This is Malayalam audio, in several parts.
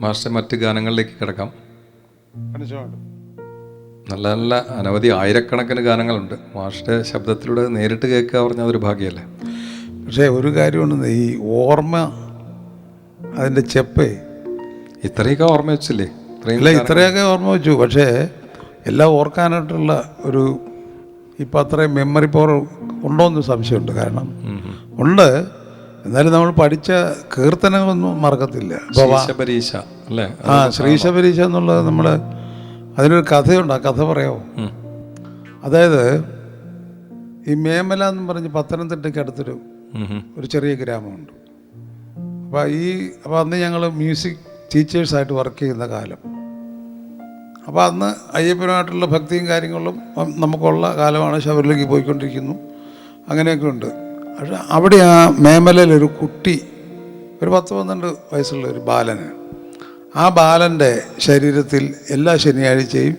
മാസ്റ്റർ മറ്റ് ഗാനങ്ങളിലേക്ക് കിടക്കാം. നല്ല നല്ല അനവധി ആയിരക്കണക്കിന് ഗാനങ്ങളുണ്ട്. മാസ്റ്ററുടെ ശബ്ദത്തിലൂടെ നേരിട്ട് കേൾക്കുക പറഞ്ഞാൽ അതൊരു ഭാഗ്യമല്ലേ. പക്ഷേ ഒരു കാര്യമുണ്ട്, ഈ ഓർമ്മ, അതിൻ്റെ ചെപ്പേ ഇത്രയൊക്കെ ഓർമ്മ വെച്ചില്ലേ? ഇത്രയൊക്കെ ഓർമ്മ വെച്ചു. പക്ഷേ എല്ലാം ഓർക്കാനായിട്ടുള്ള ഒരു ഇപ്പം അത്രയും മെമ്മറി പവർ ഉണ്ടോയെന്ന് സംശയമുണ്ട്. കാരണം ഉണ്ട്, എന്നാലും നമ്മൾ പഠിച്ച കീർത്തനങ്ങളൊന്നും മറക്കത്തില്ല. ശ്രീശബരീശ എന്നുള്ളത് നമ്മൾ അതിനൊരു കഥയുണ്ട്. ആ കഥ പറയാമോ? അതായത് ഈ മേമല എന്ന് പറഞ്ഞ് പത്തനംതിട്ടയ്ക്ക് അടുത്തൊരു ചെറിയ ഗ്രാമമുണ്ട്. അപ്പോൾ അന്ന് ഞങ്ങൾ മ്യൂസിക് ടീച്ചേഴ്സായിട്ട് വർക്ക് ചെയ്യുന്ന കാലം. അപ്പോൾ അന്ന് അയ്യപ്പനുമായിട്ടുള്ള ഭക്തിയും കാര്യങ്ങളും നമുക്കുള്ള കാലമാണ്. ശബരിമലയ്ക്ക് പോയിക്കൊണ്ടിരിക്കുന്നു, അങ്ങനെയൊക്കെ ഉണ്ട്. പക്ഷെ അവിടെ ആ മേമലയിലൊരു കുട്ടി, ഒരു 10-12 വയസ്സുള്ള ഒരു ബാലന്, ആ ബാലൻ്റെ ശരീരത്തിൽ എല്ലാ ശനിയാഴ്ചയും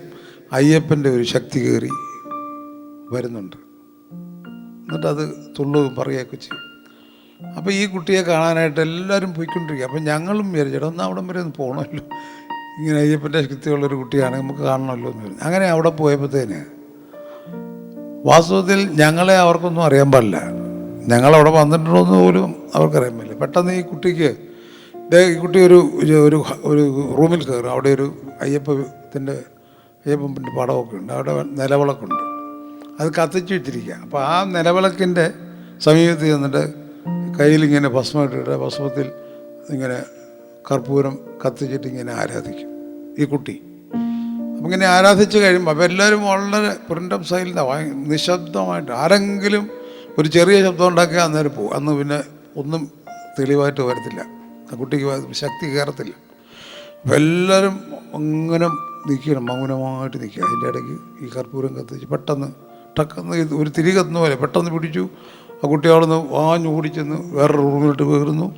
അയ്യപ്പൻ്റെ ഒരു ശക്തി കയറി വരുന്നുണ്ട്. എന്നിട്ടത് തുള്ളുകയും പറയുകയൊക്കെ ചെയ്യും. അപ്പോൾ ഈ കുട്ടിയെ കാണാനായിട്ട് എല്ലാവരും പോയിക്കൊണ്ടിരിക്കുക. അപ്പം ഞങ്ങളും വിചാരിച്ചേട്ടാ ഒന്ന് അവിടം വരെ ഒന്ന് പോകണമല്ലോ, ഇങ്ങനെ അയ്യപ്പൻ്റെ ശക്തിയുള്ളൊരു കുട്ടിയാണ്, നമുക്ക് കാണണമല്ലോ എന്ന് പറഞ്ഞു. അങ്ങനെ അവിടെ പോയപ്പോഴത്തേന് വാസ്തവത്തിൽ ഞങ്ങളെ അവർക്കൊന്നും അറിയാൻ പാടില്ല. ഞങ്ങളവിടെ വന്നിട്ടുണ്ടോയെന്ന് പോലും അവർക്കറിയാൻ പറ്റില്ല. പെട്ടെന്ന് ഈ കുട്ടിക്ക് ഈ കുട്ടി ഒരു റൂമിൽ കയറും. അവിടെ ഒരു അയ്യപ്പൻ്റെ പടമൊക്കെ ഉണ്ട്, അവിടെ നിലവിളക്കുണ്ട്, അത് കത്തിച്ച് വെച്ചിരിക്കുക. അപ്പോൾ ആ നിലവിളക്കിൻ്റെ സമീപത്ത് ചെന്നിട്ട് കയ്യിലിങ്ങനെ ഭസ്മമിട്ടിട്ട് ഭസ്മത്തിൽ ഇങ്ങനെ കർപ്പൂരം കത്തിച്ചിട്ട് ഇങ്ങനെ ആരാധിക്കും ഈ കുട്ടി. അപ്പം ഇങ്ങനെ ആരാധിച്ച് കഴിയുമ്പോൾ അപ്പോൾ എല്ലാവരും വളരെ പ്രിൻ്റം സൈലൻ്റ്, നിശബ്ദമായിട്ട്. ആരെങ്കിലും ഒരു ചെറിയ ശബ്ദം ഉണ്ടാക്കിയാൽ അന്നേരം പോകും. അന്ന് പിന്നെ ഒന്നും തെളിവായിട്ട് വരത്തില്ല, ആ കുട്ടിക്ക് ശക്തി കയറത്തില്ല. അപ്പോൾ എല്ലാവരും അങ്ങനെ നിൽക്കണം, മൗനമായിട്ട് നിൽക്കുക. അതിൻ്റെ ഇടയ്ക്ക് ഈ കർപ്പൂരം കത്തിച്ച് പെട്ടെന്ന് ടക്കെന്ന് ഒരു തിരി കത്തുന്ന പോലെ പെട്ടെന്ന് പിടിച്ചു. ആ കുട്ടി അവിടെ നിന്ന് വാഞ്ഞു ഓടിച്ചെന്ന് വേറൊരു റൂമിലോട്ട് കയറുന്നു.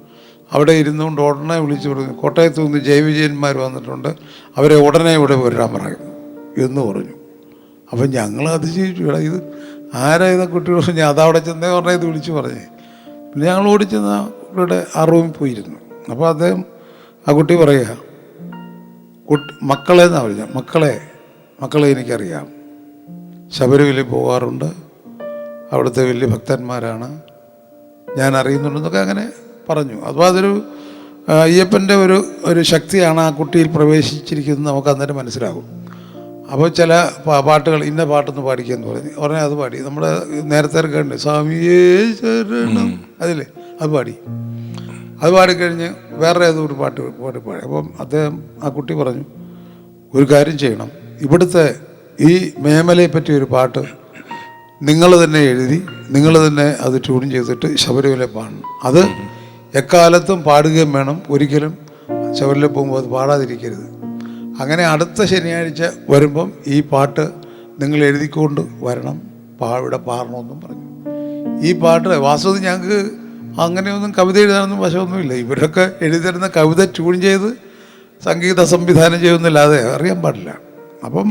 അവിടെ ഇരുന്നുകൊണ്ട് ഉടനെ വിളിച്ചു പറഞ്ഞു, കോട്ടയത്ത് നിന്ന് ജയവിജയന്മാർ വന്നിട്ടുണ്ട്, അവരെ ഉടനെ ഇവിടെ വരാൻ പറയും എന്ന് പറഞ്ഞു. അപ്പം ഞങ്ങൾ അതിശയിച്ചു, എടാ ഇത് ആരാ ഇതാ കുട്ടി പറഞ്ഞു. അതവിടെ ചെന്നേ പറഞ്ഞാൽ ഇത് വിളിച്ചു പറഞ്ഞേ. പിന്നെ ഞങ്ങൾ ഓടിച്ചെന്ന് ഇവിടെ ആ റൂമിൽ പോയിരുന്നു. അപ്പോൾ അദ്ദേഹം ആ കുട്ടി പറയുക, മക്കളെ എന്നാണ് പറഞ്ഞത്, മക്കളെ എനിക്കറിയാം, ശബരിമലയിൽ പോകാറുണ്ട്, അവിടുത്തെ വലിയ ഭക്തന്മാരാണ്, ഞാൻ അറിയുന്നുണ്ടെന്നൊക്കെ അങ്ങനെ പറഞ്ഞു. അപ്പോൾ അതൊരു അയ്യപ്പൻ്റെ ഒരു ശക്തിയാണ് ആ കുട്ടിയിൽ പ്രവേശിച്ചിരിക്കുന്നത്, നമുക്ക് അന്നേരം മനസ്സിലാകും. അപ്പോൾ ചില പാട്ടുകൾ, ഇന്ന പാട്ടൊന്ന് പാടിക്കാന്ന് പറഞ്ഞാൽ അത് പാടി. നമ്മുടെ നേരത്തെ കേട്ടുണ്ട് സ്വാമിയേ ശരണം, അതില്ലേ അത് പാടിക്കഴിഞ്ഞ് വേറെ ഏതൊരു പാടി. അപ്പം അദ്ദേഹം ആ കുട്ടി പറഞ്ഞു, ഒരു കാര്യം ചെയ്യണം, ഇവിടുത്തെ ഈ മേമലയെ പറ്റി ഒരു പാട്ട് നിങ്ങൾ തന്നെ എഴുതി നിങ്ങൾ തന്നെ അത് ട്യൂൺ ചെയ്തിട്ട് ശബരിമല പാടണം. അത് എക്കാലത്തും പാടുകയും വേണം, ഒരിക്കലും ശബരിമല പോകുമ്പോൾ അത് പാടാതിരിക്കരുത്. അങ്ങനെ അടുത്ത ശനിയാഴ്ച വരുമ്പം ഈ പാട്ട് നിങ്ങൾ എഴുതിക്കൊണ്ട് വരണം, ഇവിടെ പാടണമെന്നും പറഞ്ഞു. ഈ പാട്ട് വാസ്തവത്തിൽ ഞങ്ങൾക്ക് അങ്ങനെയൊന്നും കവിത എഴുതാനൊന്നും വശമൊന്നുമില്ല. ഇവരൊക്കെ എഴുതിത്തരുന്ന കവിത ട്യൂൺ ചെയ്ത് സംഗീത സംവിധാനം ചെയ്യുന്നില്ലാതെ അറിയാൻ പാടില്ല. അപ്പം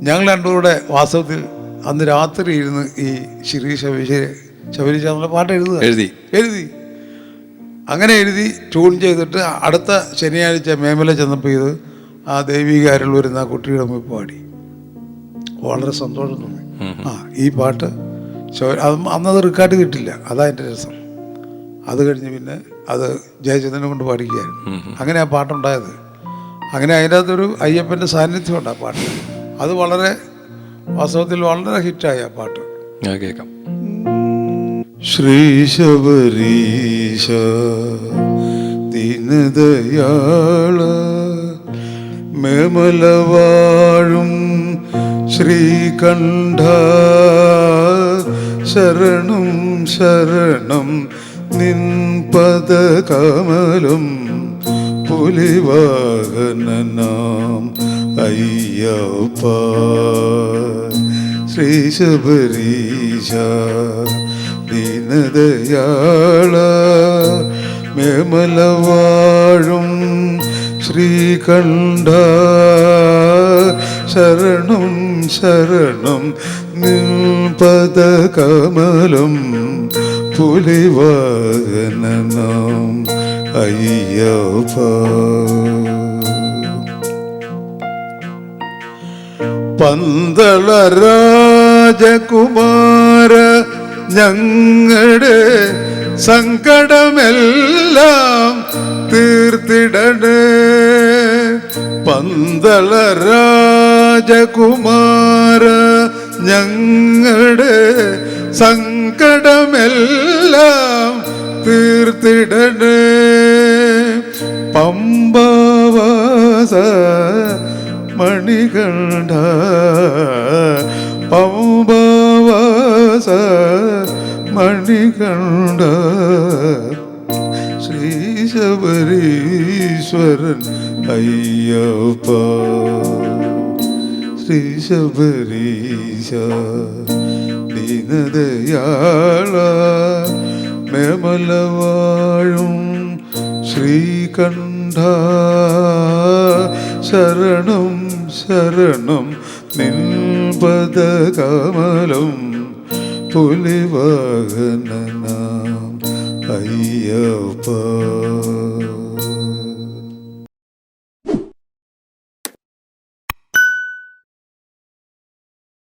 ഞങ്ങൾ രണ്ടുകൂടെ വാസ്തവത്തിൽ അന്ന് രാത്രി ഇരുന്ന് ഈ ശബരീശ എന്നുള്ള പാട്ട് എഴുതി അങ്ങനെ എഴുതി ട്യൂൺ ചെയ്തിട്ട് അടുത്ത ശനിയാഴ്ച മേമല ചെന്നപ്പോൾ ഇത് ആ ദൈവികാരിൽ വരുന്ന ആ കുട്ടിയുടെ മുമ്പിൽ പാടി. വളരെ സന്തോഷം തോന്നി. ഈ പാട്ട് അന്നത് റെക്കോർഡ് കിട്ടില്ല, അതാ എൻ്റെ രസം. അത് കഴിഞ്ഞ് പിന്നെ അത് ജയചന്ദ്രനെ കൊണ്ട് പാടിക്കുകയായിരുന്നു. അങ്ങനെ ആ പാട്ടുണ്ടായത്. അങ്ങനെ അതിൻ്റെ അകത്തൊരു അയ്യപ്പൻ്റെ സാന്നിധ്യമുണ്ട് ആ പാട്ട്. അത് വളരെ വാസ്തവത്തിൽ വളരെ ഹിറ്റായി ആ പാട്ട്. കേൾക്കാം. ശ്രീ ശബരീശ ദീനദയാള മേമല വാഴും ശ്രീകണ്ഠ ശരണം ശരണം നിൻ പദകമലം പുലിവാഹനനാം അയ്യപ്പ. ശ്രീ ശബരീശ ദീനദയാള മേമല വാഴും ശ്രീകണ്ഠ ശരണം ശരണം നിൻ പദകമലം പുലിവാഹനനാം അയ്യപ്പ. പന്തള രാജകുമാര ഞങ്ങളുടെ സങ്കടമെല്ലാം തീർത്തിടണേ. പന്തള രാജകുമാര ഞങ്ങളുടെ സങ്കടമെല്ലാം തീർത്തിടണേ. പമ്പവാസ മണികണ്ഠ പമ്പവാസ മണികണ്ഠ ശ്രീ ശബരീശ്വരൻ അയ്യപ്പ. ശ്രീ ശബരീശ ദീനദയാള മേമലവാഴും ശ്രീകണ്ഠ ശരണം ശരണം നിൻപദകമലം പുലിവാഹനനാം അയ്യപ്പ.